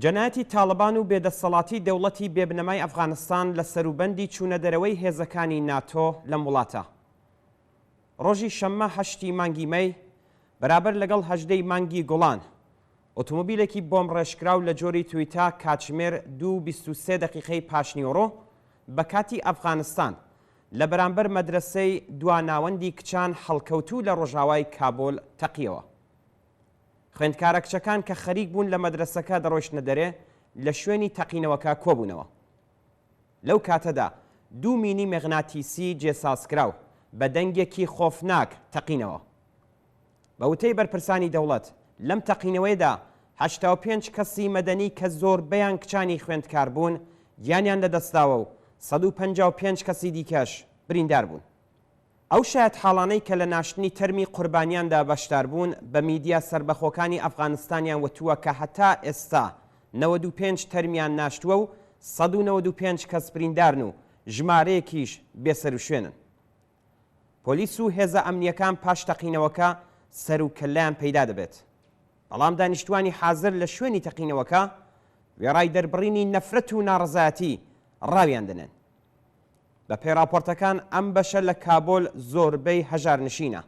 جەنایەتی تاڵبان و بێدەسەڵاتی دەوڵەتی بێبنەمای ئەفغانستان لە سەروبەندی چوونە دەرەوەی هێزەکانی ناتۆ لەم وڵاتە. ڕۆژی شەممە 8 مانگی مەی بەرابەر لەگەڵ 18 مانگی گوڵان ئۆتۆمۆبیلێکی بۆم ڕێژکراو لە جۆری تویتا کاتژمێر 2:23 دقیقەی پاشنیوەڕۆ بە کاتی ئەفغانستان لە بەرامبەر مەدرسەی دواناوەندی کچان هەڵکەوتوو لە ڕۆژاوای کابۆل تەقیەوە. خوێندکارە کچەکان کە خەریک بوون لە مەدرسەکە دەڕۆیشتنە دەرێ لە شوێنی تەقینەوەکە کۆبوونەوە. لەو کاتەدا 2 مینی مێغناتیسی جێسازکراو بە دەنگێکی خۆفناک تەقینەوە. بە وتەی بەرپرسانی دەوڵەت لەم تەقینەوەیدا 85 کەسی مەدەنی کە زۆربەیان کچانی خوێندکار بوون گیانیان لەدەستداوە و 155 کەسی دیکەش بریندار بوون. ئەو شایەت حاڵانەی کە لە ناشتنی تەرمی قوربانیاندا بەشدار بوون بە میدیا سربەخۆکانی ئەفغانستانیان وتووە کە هەتا ئێستا 95 تەرمیان ناشتووە و 195 کەس بریندارن و ژمارەیەکیش بێسەر و شوێنن. پۆلیس و هێزە ئەمنیەکان پاش تەقینەوەکە سەر و کەلایان پەیدا دەبێت. بەڵام دانیشتوانی حازر لە شوێنی تەقینەوەکە وێڕای دەربڕینی نەفرەت و ناڕەزایەتی ڕاویان دەنێن. بە پێی راپۆرتەکان ئەم بەشە لە کابۆل زۆربەی هەژارنشینە.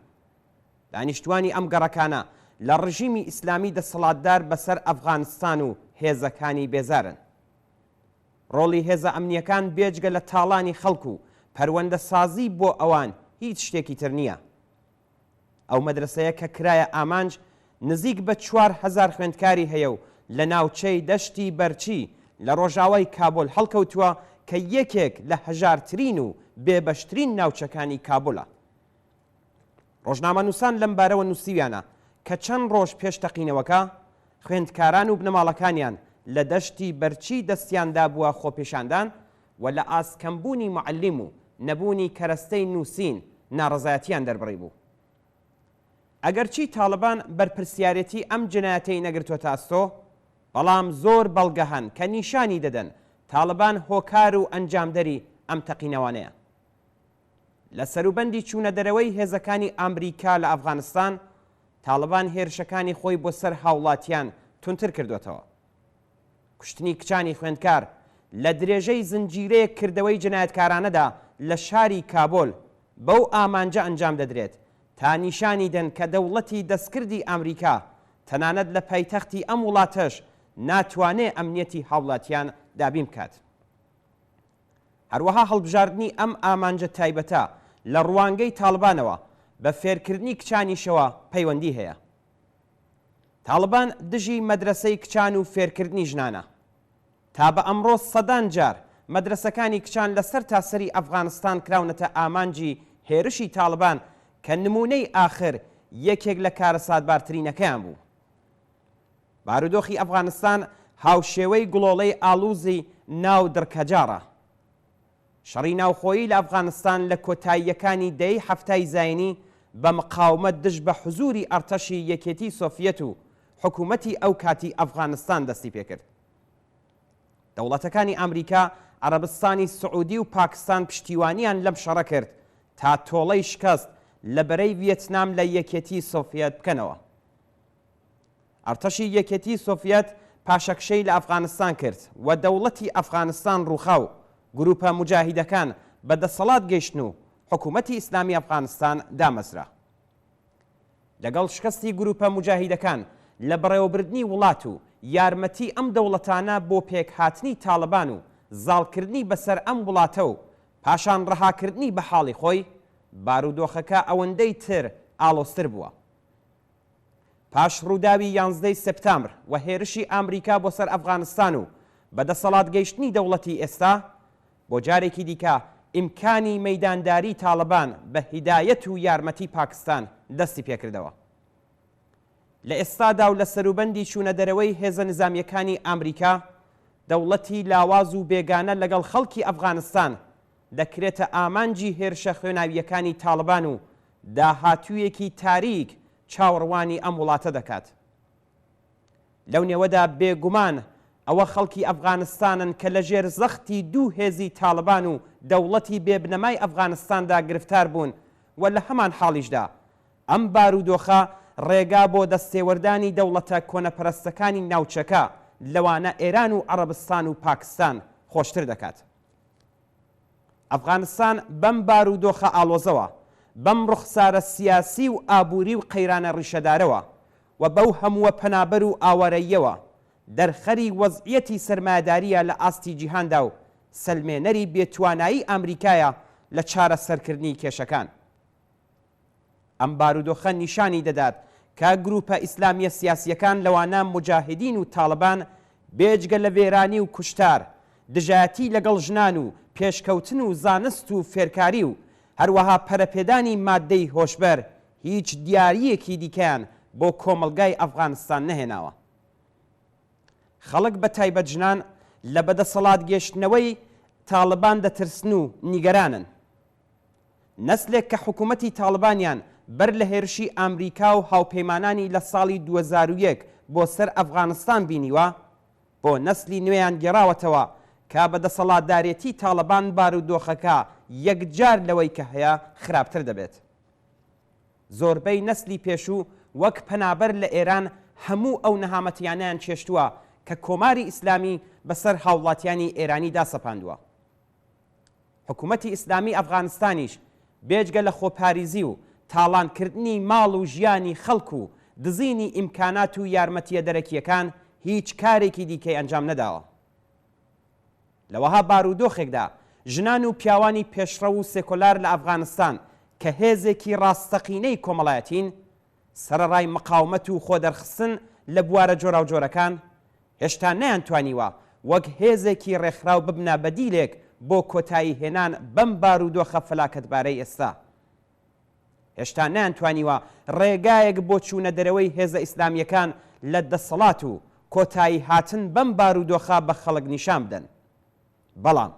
دانیشتوانی ئەم گەڕەکانە لە ڕژیمی ئیسلامی دەسەڵاتدار بەسەر ئەفغانستان و هێزەکانی بێزارن. ڕۆڵی هێزە ئەمنیەکان بێجگە لە تاڵانی خەڵک و پەروەندە سازی بۆ ئەوان هیچ شتێکی تر نییە. ئەو مەدرسەیە کە کرایە ئامانج نزیک بە 4000 خوێندکاری هەیە و لە ناوچەی دەشتی بەرچی لە ڕۆژاوای کابۆل هەڵکەوتووە کە یەکێک لە هەژارترین و بێبەشترین ناوچەکانی کابۆلە. ڕۆژنامەنووسان لەم بارەوە نووسیویانە کە چەند ڕۆژ پێش تەقینەوەکە خوێندکاران و بنەماڵەکانیان لە دەشتی بەرچی دەستیاندا بووە خۆپێشاندان و لە ئاسکەمبوونی معلم و نەبوونی کەرەستەی نووسین ناڕەزایەتیان دەربڕی بوو. ئەگەرچی تاڵبان بەرپرسیارەتی ئەم جنایەتەی نەگرتووەتە ئەستۆ، بەڵام زۆر بەڵگە هەن کە نیشانی دەدەن تاڵبان هۆکار و ئەنجامدەری ئەم تەقینەوانەیە. لە سەروبەندی چوونە دەرەوەی هێزەکانی ئەمریکا لە ئەفغانستان تاڵبان هێرشەکانی خۆی بۆ سەر هاوڵاتیان تونتر کردوێتەوە. کوشتنی کچانی خوێندکار لە درێژەی زنجیرەیە کردەوەی جنایەتکارانەدا لە شاری کابۆل بەو ئامانجە ئەنجام دەدرێت تا نیشانی دەن کە دەوڵەتی دەستکردی ئەمریکا تەنانەت لە پایتەختی ئەم وڵاتەش ناتوانێ ئەمنیەتی هاوڵاتیان دابین بکات. هەروەها هەڵبژاردننی ئەم ئامانجە تایبەتە لە ڕوانگەی تاڵبانەوە بە فێرکردنی کچانیشەوە پەیوەندی هەیە. تاڵبان دژی مەدرسەی کچان و فێرکردنی ژنانە. تا بە ئەمڕۆ سەدان جار مەدرسەکانی کچان لەسەر تاسەری ئەفغانستان کراونەتە ئامانجی هێرشی تاڵبان کە نمونەی ئاخر یەکێک لە کارە سادبارترینەکەیان بوو. بارودۆخی ئەفغانستان هاوشێوەی گوڵۆڵەی ئاڵوزی ناو دڕکەجاڕە. شەڕی ناوخۆیی لە ئەفغانستان لە کۆتاییەکانی دەی هەفتای زاینی بە مقاومەت دژ بە حزوری ئەرتەشی یەکێتی سۆڤیەت و حکوومەتی ئەو کاتی ئەفغانستان دەستی پێکرد. دەوڵەتەکانی ئەمریکا، عەرەبستانی سعودی و پاکستان پشتیوانیان لەم شەڕە کرد تا تۆڵەی شکست لە بەرەی ڤیەتنام لە یەکێتی سۆڤیەت بکەنەوە. ئەرتەشی یەکێتی سۆڤیەت پاشەکشەی لە ئەفغانستان کرد و دەوڵەتی ئەفغانستان ڕووخاو گروپە مجاهیدەکان بەدەسەڵات گەیشتن و حکوومەتی ئیسلامی ئەفغانستان دامەزرا. لەگەڵ شکستی گروپە مجاهیدەکان لە بەڕێوەبردننی وڵات و یارمەتی ئەم دەوڵەتانە بۆ پێکهاتنی تاڵبان و زاڵکردنی بەسەر ئەم وڵاتە و پاشان ڕەهاکردنی بە حاڵی خۆی، بارودۆخەکە ئەوەندەی تر ئاڵۆستر بووە. پاش ڕووداوی 11 سپتامبر و هێرشی ئەمریکا بۆ سەر ئەفغانستان و بەدەسەڵات گەیشتنی دەوڵەتی ئێستا، بۆ جارێکی دیکە ئیمکانی مەیدانداری تاڵبان بە هیدایەت و یارمەتی پاکستان دەستی پێکردەوە. لە ئێستادا و لە سەروبەندی چوونە دەرەوەی هێزە نظامیەکانی ئەمریکا، دەوڵەتی لاواز و بێگانە لەگەڵ خەڵکی ئەفغانستان دەکرێتە ئامانجی هێرشە خوێناویەکانی تاڵبان و داهاتوویەکی تاریک چاوەڕوانی ئەم وڵاتە دەکات. لەو نێوەدا بێگومان ئەوە خەڵکی ئەفغانستانن کە لە ژێر زەختی دوو هێزی تاڵبان و دەوڵەتی بێبنەمای ئەفغانستاندا گرفتار بوون و لە هەمان حاڵیشدا ئەم بارودۆخە ڕێگا بۆ دەستێوەردانی دەوڵەتە کۆنەپەرستەکانی ناوچەکە لەوانە ئێران و عەرەبستان و پاکستان خۆشتر دەکات. ئەفغانستان بەم بارودۆخە ئاڵۆزەوە، بەم ڕوخسارە سیاسی و ئابووری و قەیرانە ڕیشەدارەوە و بەو هەمووە پەنابەر و ئاوارەیەوە دەرخەری وەزعیەتی سەرمایەداریە لە ئاستی جیهاندا و سەلمێنەری بێتوانایی ئەمریکایە لە چارەسەرکردنی کێشەکان. ئەم بارودۆخە نیشانی دەدات کە گروپە ئیسلامیە سیاسیەکان لەوانە مجاهدین و تاڵبان بێجگە لە وێرانی و کوشتار، دژایەتی لەگەڵ ژنان و پێشکەوتن و زانست و فێرکاری و هەروەها پەرەپێدانی مادەی هۆشبەر هیچ دیاریەکی دیکەیان بۆ کۆمەلگای ئەفغانستان نەهێناوە. خەڵک بە تایبەت ژنان لە بەدەسەڵات گەشتنەوەی تاڵبان دەترسن و نیگەرانن. نەسلێک کە حکوومەتی تاڵبانیان بەر لە هێرشی ئەمریکا و هاوپەیمانانی لە ساڵی 2001 بۆ سەر ئەفغانستان بینیوە، بۆ نەسلی نوێیان گێڕاوەتەوە کە بەدەسەڵاتدارێتی تاڵبان بارودۆخەکە یەکجار لەوەی کە هەیە خراپتر دەبێت. زۆربەی نەسلی پێشوو وەک پەنابەر لە ئێران هەموو ئەو نەهامەتیانیان چێشتووە کە کۆماری ئیسلامی بەسەر هاوڵاتیانی ئێرانی داسەپاندووە. حکوومەتی ئیسلامی ئەفغانستانیش بێجگە لە خۆپاریزی و تاڵانکردنی ماڵ و ژیانی خەڵک و دزینی ئیمکانات و یارمەتیە دەرەکیەکان هیچ کارێکی دیکەی ئەنجام نەداوە. لەوەها بارودۆخێکدا ژنان و پیاوانی پێشڕە و سێکۆلار لە ئەفغانستان کە هێزێکی ڕاستەقینەی کۆمەڵایەتین سەرەڕای مقاومەت و خۆدەرخستن لە بوارە جۆرا و جۆرەکان هێشتا نەیانتوانیوە وەک هێزێکی ڕێکخراو ببنە بەدیلێک بۆ کۆتایی هێنان بەم بارودۆخە فەلاکەتبارەی ئێستا. هێشتا نەیانتوانیوە ڕێگایەک بۆ چوونە دەرەوەی هێزە ئیسلامیەکان لە دەسەڵات و کۆتایی هاتن بەم بارودۆخە بە خەڵک نیشان بدەن. بەڵام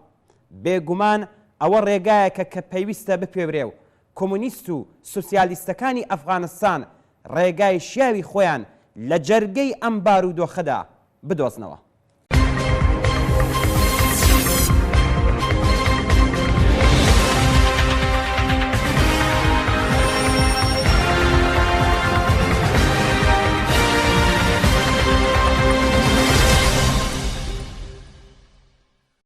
بێگومان ئەوە ڕێگایەکە کە پێویستە بپێورێ و کۆمونیست و سوسیالیستەکانی ئەفغانستان ڕێگای شیاوی خۆیان لە جەرگەی ئەم بارودۆخەدا بدۆزنەوە.